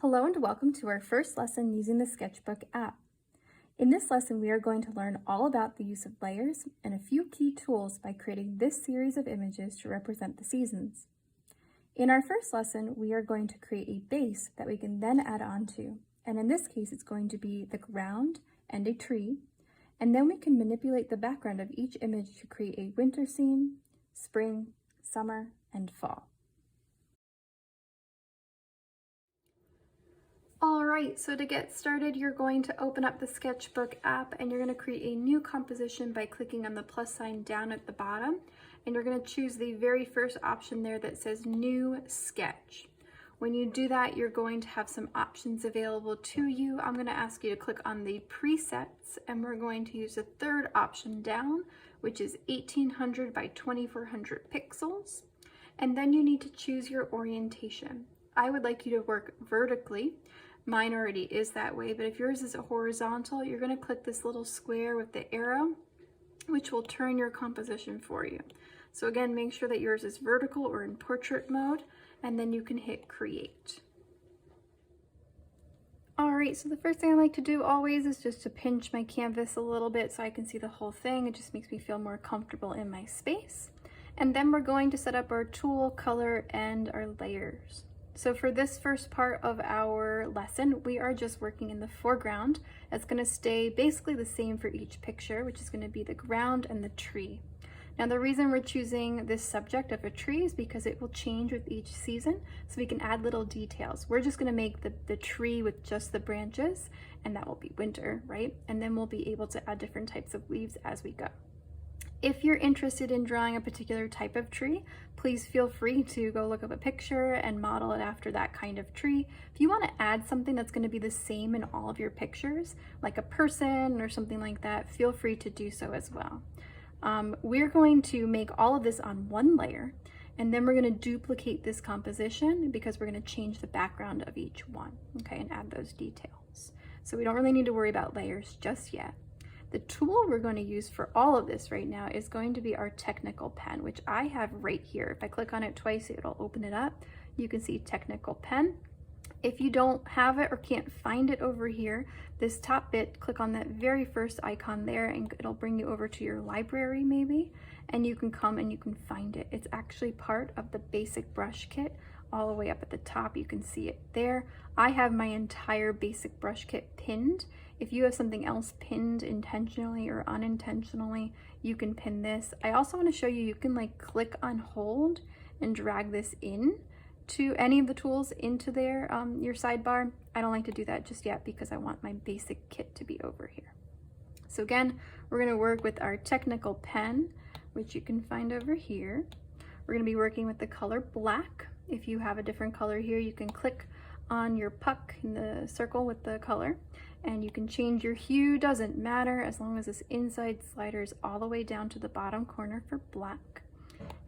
Hello and welcome to our first lesson using the Sketchbook app. In this lesson, we are going to learn all about the use of layers and a few key tools by creating this series of images to represent the seasons. In our first lesson, we are going to create a base that we can then add on to, and in this case, it's going to be the ground and a tree, and then we can manipulate the background of each image to create a winter scene, spring, summer, and fall. All right, so to get started, you're going to open up the Sketchbook app and you're going to create a new composition by clicking on the plus sign down at the bottom. And you're going to choose the very first option there that says New Sketch. When you do that, you're going to have some options available to you. I'm going to ask you to click on the presets and we're going to use the third option down, which is 1800 by 2400 pixels. And then you need to choose your orientation. I would like you to work vertically. Mine already is that way, but if yours is horizontal, you're going to click this little square with the arrow, which will turn your composition for you. So again, make sure that yours is vertical or in portrait mode, and then you can hit create. All right, so the first thing I like to do always is just to pinch my canvas a little bit so I can see the whole thing. It just makes me feel more comfortable in my space. And then we're going to set up our tool, color, and our layers. So for this first part of our lesson, we are just working in the foreground. It's going to stay basically the same for each picture, which is going to be the ground and the tree. Now the reason we're choosing this subject of a tree is because it will change with each season, so we can add little details. We're just going to make the tree with just the branches, and that will be winter, right? And then we'll be able to add different types of leaves as we go. If you're interested in drawing a particular type of tree, please feel free to go look up a picture and model it after that kind of tree. If you want to add something that's going to be the same in all of your pictures, like a person or something like that, feel free to do so as well. We're going to make all of this on one layer, and then we're going to duplicate this composition because we're going to change the background of each one, okay, and add those details. So we don't really need to worry about layers just yet. The tool we're going to use for all of this right now is going to be our technical pen, which I have right here. If I click on it twice, it'll open it up. You can see technical pen. If you don't have it or can't find it over here, this top bit, click on that very first icon there and it'll bring you over to your library maybe, and you can come and you can find it. It's actually part of the basic brush kit all the way up at the top. You can see it there. I have my entire basic brush kit pinned. If you have something else pinned intentionally or unintentionally, you can pin this. I also want to show you, you can like click on hold and drag this in to any of the tools into there, your sidebar. I don't like to do that just yet because I want my basic kit to be over here. So again, we're going to work with our technical pen, which you can find over here. We're going to be working with the color black. If you have a different color here, you can click on your puck in the circle with the color and you can change your hue. Doesn't matter as long as this inside slider is all the way down to the bottom corner for black.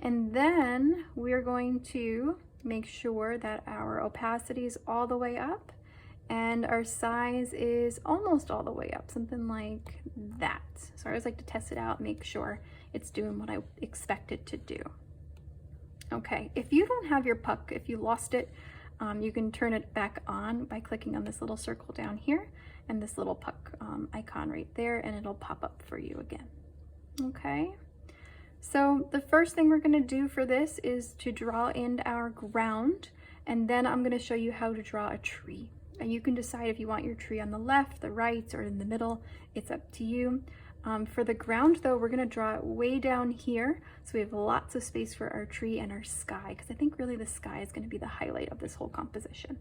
And then we're going to make sure that our opacity is all the way up and our size is almost all the way up, something like that. So I always like to test it out, make sure it's doing what I expect it to do. Okay, if you don't have your puck, if you lost it, you can turn it back on by clicking on this little circle down here and this little puck icon right there, and it'll pop up for you again. Okay, so the first thing we're going to do for this is to draw in our ground, and then I'm going to show you how to draw a tree. And you can decide if you want your tree on the left, the right, or in the middle. It's up to you. For the ground though, we're going to draw it way down here so we have lots of space for our tree and our sky, because I think really the sky is going to be the highlight of this whole composition.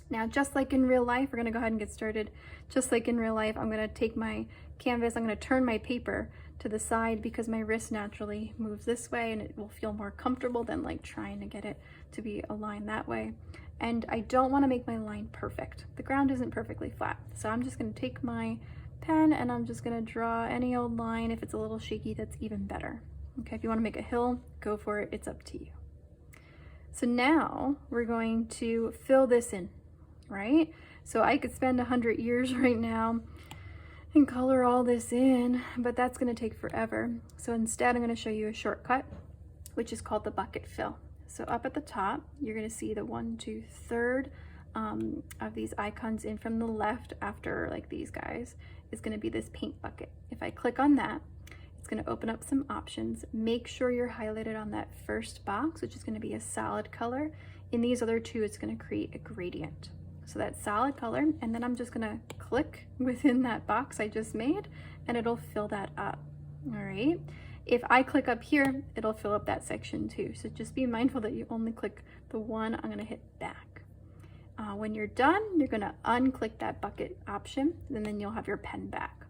Now, just like in real life, we're going to go ahead and get started. Just like in real life, I'm going to take my canvas, I'm going to turn my paper to the side because my wrist naturally moves this way and it will feel more comfortable than like trying to get it to be aligned that way. And I don't want to make my line perfect. The ground isn't perfectly flat. So I'm just going to take my pen and I'm just going to draw any old line. If it's a little shaky, that's even better. Okay, if you want to make a hill, go for it. It's up to you. So now we're going to fill this in, right? So I could spend 100 years right now and color all this in, but that's going to take forever. So instead, I'm going to show you a shortcut, which is called the bucket fill. So up at the top, you're going to see the 1, 2, 3rd of these icons in from the left after like these guys is going to be this paint bucket. If I click on that, it's going to open up some options. Make sure you're highlighted on that first box, which is going to be a solid color. In these other two, it's going to create a gradient. So that's solid color, and then I'm just going to click within that box I just made, and it'll fill that up. All right. If I click up here, it'll fill up that section too. So just be mindful that you only click the one. I'm going to hit back. When you're done, you're going to unclick that bucket option, and then you'll have your pen back.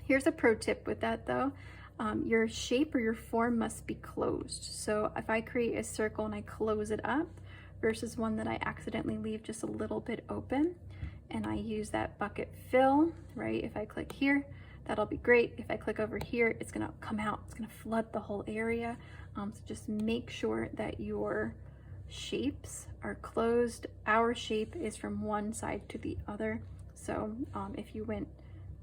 Here's a pro tip with that though. Your shape or your form must be closed. So if I create a circle and I close it up versus one that I accidentally leave just a little bit open and I use that bucket fill, right? If I click here, that'll be great. If I click over here, it's gonna come out, it's gonna flood the whole area. So just make sure that your shapes are closed. Our shape is from one side to the other. So if you went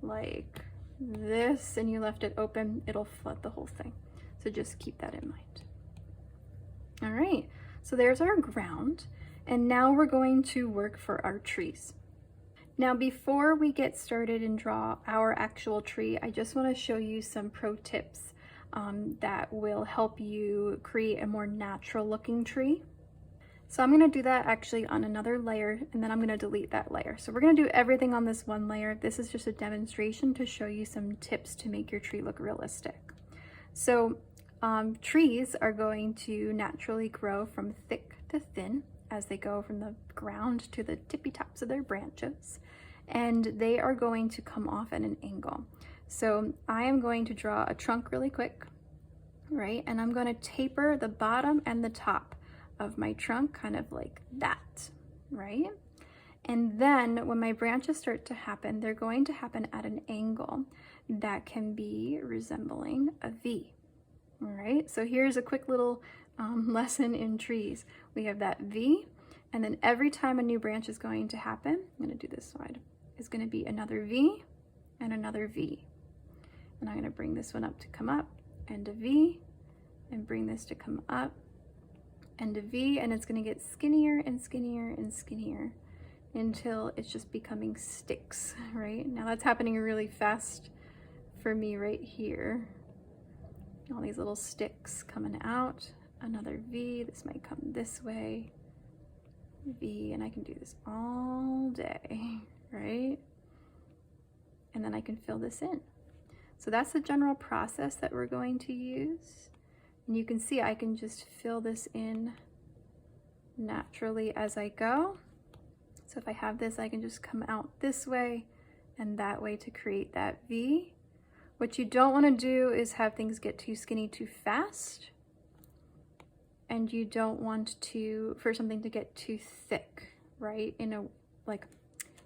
like this and you left it open, it'll flood the whole thing. So just keep that in mind. All right, so there's our ground. And now we're going to work for our trees. Now, before we get started and draw our actual tree, I just want to show you some pro tips that will help you create a more natural looking tree. So I'm going to do that actually on another layer, and then I'm going to delete that layer. So we're going to do everything on this one layer. This is just a demonstration to show you some tips to make your tree look realistic. So trees are going to naturally grow from thick to thin as they go from the ground to the tippy tops of their branches, and they are going to come off at an angle. So I am going to draw a trunk really quick, right? And I'm going to taper the bottom and the top of my trunk kind of like that, right? And then when my branches start to happen, they're going to happen at an angle that can be resembling a V. All right, so here's a quick little lesson in trees. We have that V, and then every time a new branch is going to happen, I'm going to do this side, is going to be another V and another V. And I'm going to bring this one up to come up, and a V, and bring this to come up, and a V, and it's going to get skinnier and skinnier and skinnier until it's just becoming sticks, right? Now that's happening really fast for me right here. All these little sticks coming out, another V, this might come this way, V, and I can do this all day, right? And then I can fill this in. So that's the general process that we're going to use. And you can see I can just fill this in naturally as I go. So if I have this, I can just come out this way and that way to create that V. What you don't want to do is have things get too skinny too fast. And you don't want for something to get too thick, right? Like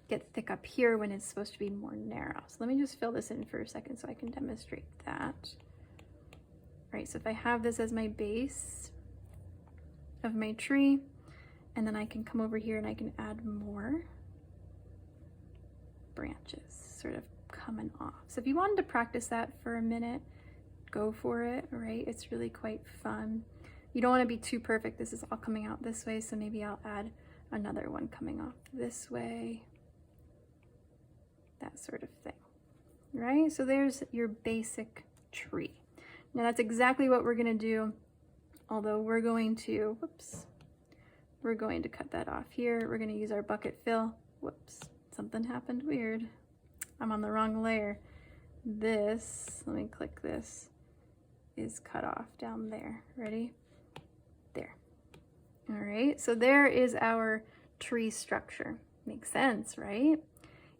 get thick up here when it's supposed to be more narrow. So let me just fill this in for a second so I can demonstrate that. Right, so if I have this as my base of my tree, and then I can come over here and I can add more branches sort of coming off. So if you wanted to practice that for a minute, go for it, right? It's really quite fun. You don't want to be too perfect. This is all coming out this way, so maybe I'll add another one coming off this way, that sort of thing, right? So there's your basic tree. Now that's exactly what we're going to do, although we're going to cut that off here. We're going to use our bucket fill. Whoops, something happened weird. I'm on the wrong layer. This, let me click this, is cut off down there. Ready? There. All right, so there is our tree structure. Makes sense, right?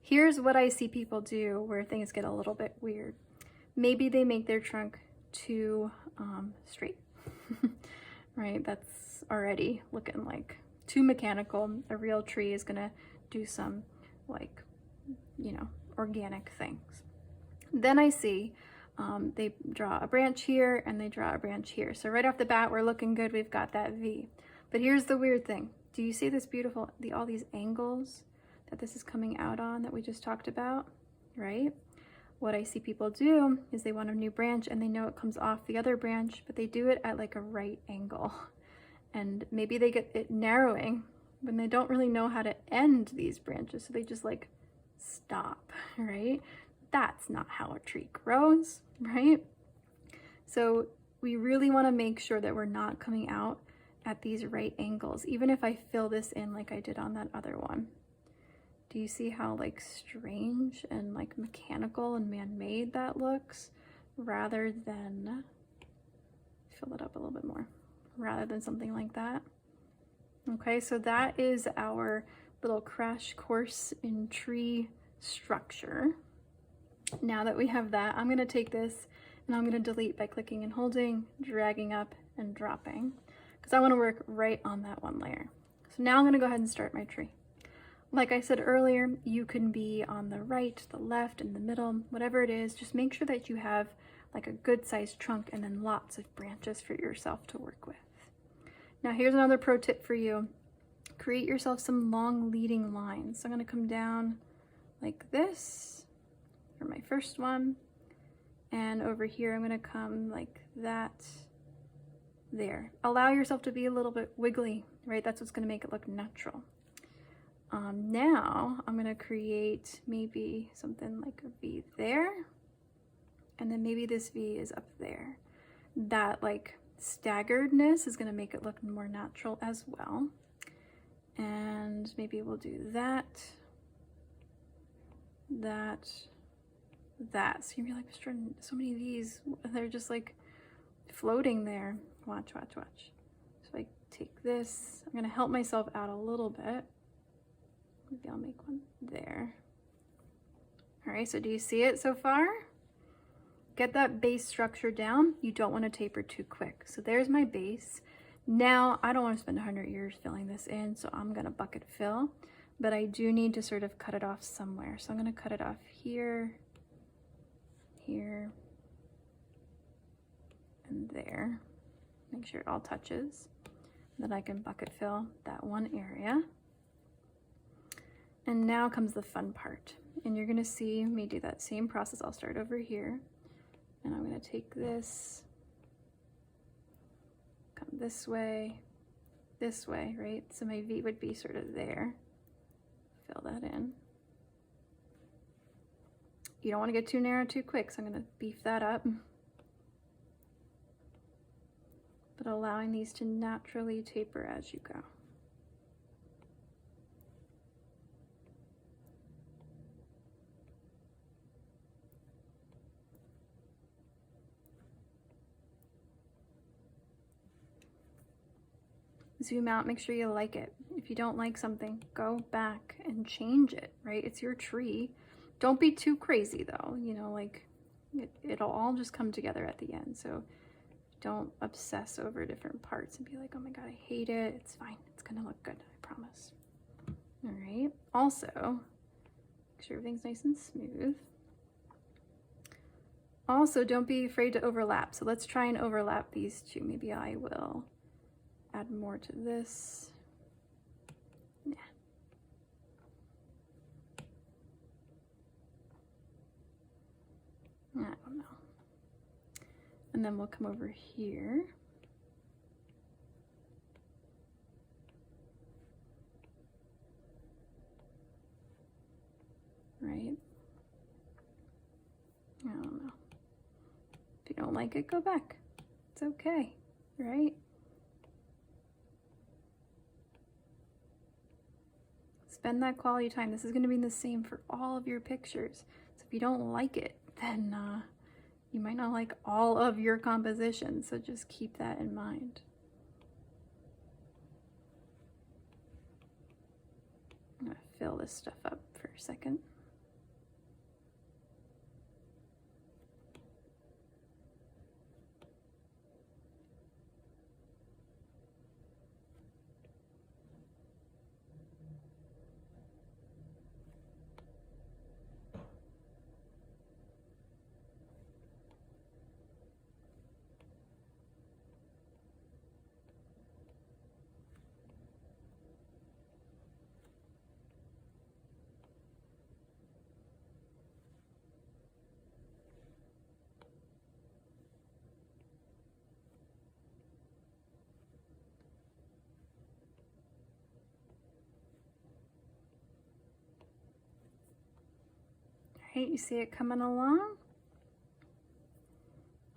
Here's what I see people do where things get a little bit weird. Maybe they make their trunk too straight, right? That's already looking like too mechanical. A real tree is gonna do some like, organic things. Then I see they draw a branch here and they draw a branch here. So right off the bat, we're looking good. We've got that V. But here's the weird thing. Do you see this beautiful, all these angles that this is coming out on that we just talked about, right? What I see people do is they want a new branch and they know it comes off the other branch, but they do it at like a right angle. And maybe they get it narrowing when they don't really know how to end these branches, so they just like stop, right? That's not how a tree grows, right? So we really want to make sure that we're not coming out at these right angles, even if I fill this in like I did on that other one. Do you see how like strange and like mechanical and man-made that looks, rather than, fill it up a little bit more, rather than something like that? Okay, so that is our little crash course in tree structure. Now that we have that, I'm going to take this and I'm going to delete by clicking and holding, dragging up and dropping, because I want to work right on that one layer. So now I'm going to go ahead and start my tree. Like I said earlier, you can be on the right, the left, in the middle, whatever it is. Just make sure that you have like a good sized trunk and then lots of branches for yourself to work with. Now here's another pro tip for you. Create yourself some long leading lines. So I'm going to come down like this for my first one, and over here I'm going to come like that there. Allow yourself to be a little bit wiggly, right? That's what's going to make it look natural. Now I'm going to create maybe something like a V there, and then maybe this V is up there. That like staggeredness is going to make it look more natural as well. And maybe we'll do that, that. So you'll be like, so many of these, they're just like floating there. Watch, watch, watch. So I take this, I'm going to help myself out a little bit. Maybe I'll make one there. All right, so do you see it so far? Get that base structure down. You don't want to taper too quick. So there's my base. Now, I don't want to spend 100 years filling this in, so I'm going to bucket fill, but I do need to sort of cut it off somewhere. So I'm going to cut it off here, here, and there. Make sure it all touches. Then I can bucket fill that one area. And now comes the fun part. And you're going to see me do that same process. I'll start over here, and I'm going to take this, come this way, right? So my V would be sort of there. Fill that in. You don't want to get too narrow too quick, so I'm going to beef that up. But allowing these to naturally taper as you go. Zoom out, make sure you like it. If you don't like something, go back and change it, right? It's your tree. Don't be too crazy though, you know, like it'll all just come together at the end. So don't obsess over different parts and be like, oh my God, I hate it. It's fine. It's gonna look good, I promise. All right. Also, make sure everything's nice and smooth. Also, don't be afraid to overlap. So let's try and overlap these two. Maybe I will add more to this. Yeah. I don't know. And then we'll come over here. Right? I don't know. If you don't like it, go back. It's okay, right? Spend that quality time. This is going to be the same for all of your pictures. So if you don't like it, then you might not like all of your compositions. So just keep that in mind. I'm going to fill this stuff up for a second. Okay, you see it coming along?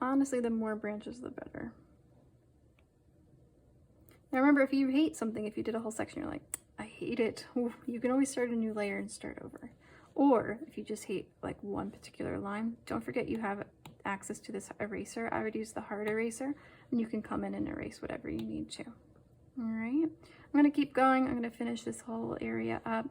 Honestly, the more branches, the better. Now remember, if you hate something, if you did a whole section, you're like, I hate it, you can always start a new layer and start over. Or if you just hate like one particular line, don't forget you have access to this eraser. I would use the hard eraser, and you can come in and erase whatever you need to. All right, I'm gonna keep going. I'm gonna finish this whole area up.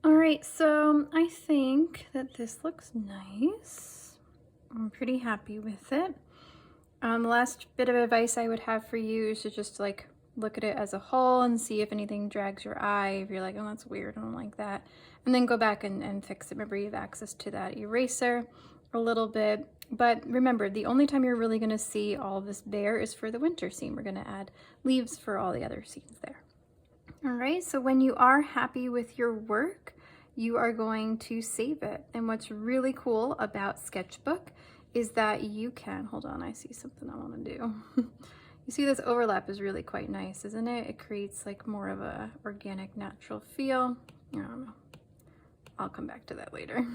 All right, so I think that this looks nice. I'm pretty happy with it. The last bit of advice I would have for you is to just like look at it as a whole and see if anything drags your eye. If you're like, oh, that's weird, I don't like that. And then go back and fix it. Remember, you have access to that eraser a little bit. But remember, the only time you're really gonna see all of this bare is for the winter scene. We're gonna add leaves for all the other scenes there. All right, so when you are happy with your work, you are going to save it. And what's really cool about Sketchbook is that you can, hold on, I see something I want to do. You see this overlap is really quite nice, isn't it? It creates like more of a organic, natural feel. I don't know. I'll come back to that later.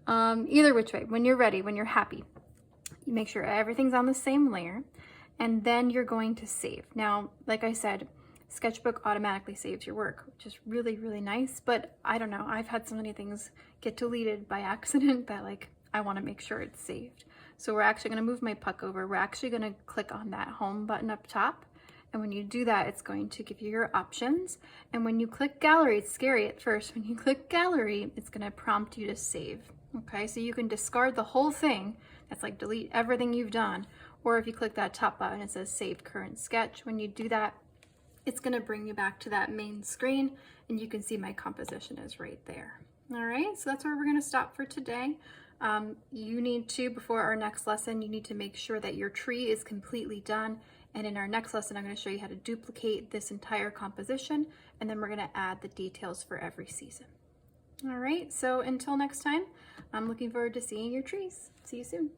Either which way, when you're ready, when you're happy, you make sure everything's on the same layer, and then you're going to save. Now, like I said, Sketchbook automatically saves your work, which is really, really nice, but I don't know, I've had so many things get deleted by accident that like, I wanna make sure it's saved. So we're actually gonna move my puck over. We're actually gonna click on that home button up top. And when you do that, it's going to give you your options. And when you click gallery, it's scary at first. When you click gallery, it's gonna prompt you to save. Okay, so you can discard the whole thing. That's like delete everything you've done. Or if you click that top button, it says save current sketch. When you do that, it's gonna bring you back to that main screen, and you can see my composition is right there. All right, so that's where we're gonna stop for today. You need to, before our next lesson, you need to make sure that your tree is completely done. And in our next lesson, I'm gonna show you how to duplicate this entire composition, and then we're gonna add the details for every season. All right, so until next time, I'm looking forward to seeing your trees. See you soon.